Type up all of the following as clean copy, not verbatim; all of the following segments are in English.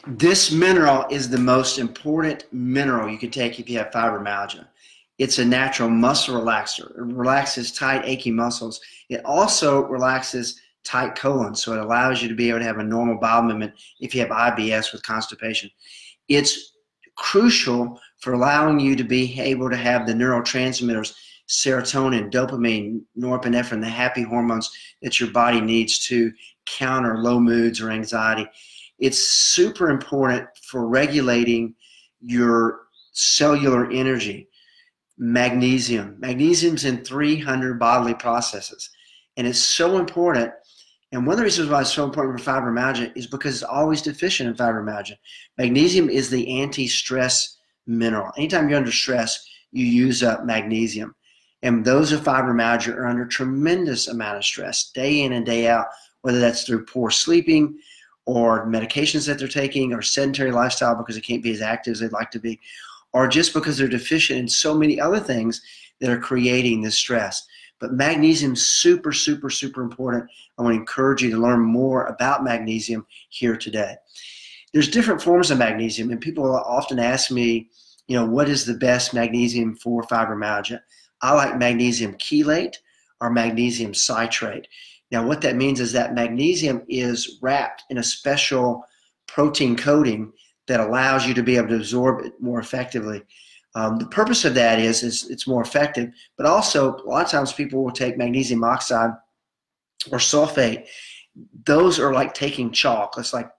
This mineral is the most important mineral you can take if you have fibromyalgia. It's a natural muscle relaxer. It relaxes tight, achy muscles. It also relaxes tight colon, so it allows you to be able to have a normal bowel movement if you have IBS with constipation. It's crucial for allowing you to be able to have the neurotransmitters, serotonin, dopamine, norepinephrine, the happy hormones that your body needs to counter low moods or anxiety. It's super important for regulating your cellular energy. Magnesium. Magnesium's in 300 bodily processes, and it's so important. And one of the reasons why it's so important for fibromyalgia is because it's always deficient in fibromyalgia. Magnesium is the anti-stress mineral. Anytime you're under stress, you use up magnesium. And those with fibromyalgia are under tremendous amount of stress, day in and day out, whether that's through poor sleeping or medications that they're taking or sedentary lifestyle because they can't be as active as they'd like to be, or just because they're deficient in so many other things that are creating this stress. But magnesium is super, super, super important. I want to encourage you to learn more about magnesium here today. There's different forms of magnesium, and people often ask me, what is the best magnesium for fibromyalgia? I like magnesium chelate or magnesium citrate. Now, what that means is that magnesium is wrapped in a special protein coating that allows you to be able to absorb it more effectively. The purpose of that is it's more effective, but also a lot of times people will take magnesium oxide or sulfate. Those are like taking chalk. It's like,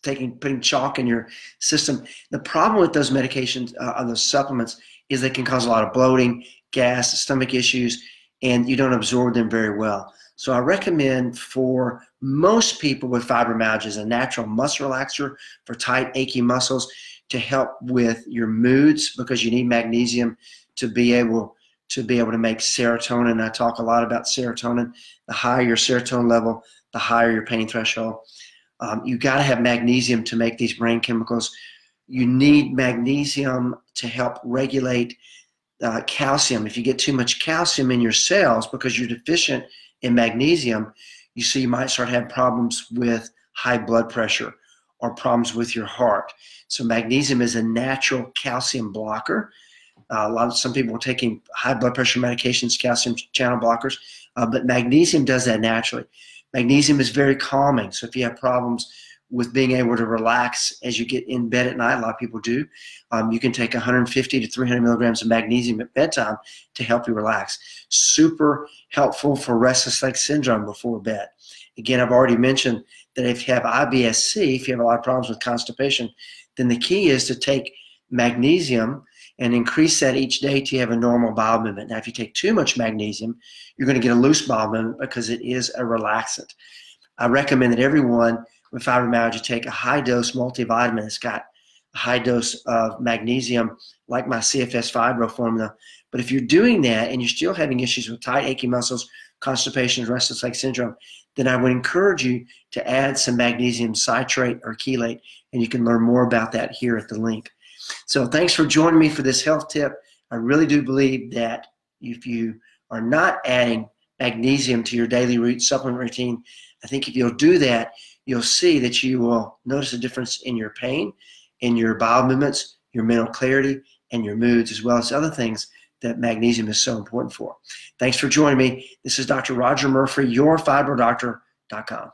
putting chalk in your system. The problem with those medications, those supplements, is they can cause a lot of bloating, gas, stomach issues, and you don't absorb them very well. So I recommend for most people with fibromyalgia as a natural muscle relaxer for tight, achy muscles to help with your moods, because you need magnesium to be able to make serotonin. I talk a lot about serotonin. The higher your serotonin level, the higher your pain threshold. You got to have magnesium to make these brain chemicals. You need magnesium to help regulate calcium. If you get too much calcium in your cells because you're deficient in magnesium, you might start having problems with high blood pressure or problems with your heart. So magnesium is a natural calcium blocker. Some people are taking high blood pressure medications, calcium channel blockers, but magnesium does that naturally. Magnesium is very calming. So if you have problems with being able to relax as you get in bed at night, a lot of people do, you can take 150 to 300 milligrams of magnesium at bedtime to help you relax. Super helpful for restless leg syndrome before bed. Again, I've already mentioned that if you have IBS-C, if you have a lot of problems with constipation, then the key is to take magnesium and increase that each day till you have a normal bowel movement. Now, if you take too much magnesium, you're going to get a loose bowel movement because it is a relaxant. I recommend that everyone with fibromyalgia take a high-dose multivitamin that's got a high dose of magnesium, like my CFS Fibro formula. But if you're doing that and you're still having issues with tight, achy muscles, constipation, restless leg syndrome, then I would encourage you to add some magnesium citrate or chelate, and you can learn more about that here at the link. So thanks for joining me for this health tip. I really do believe that if you are not adding magnesium to your daily supplement routine, I think if you'll do that, you'll see that you will notice a difference in your pain, in your bowel movements, your mental clarity, and your moods, as well as other things that magnesium is so important for. Thanks for joining me. This is Dr. Rodger Murphree, yourfibrodoctor.com.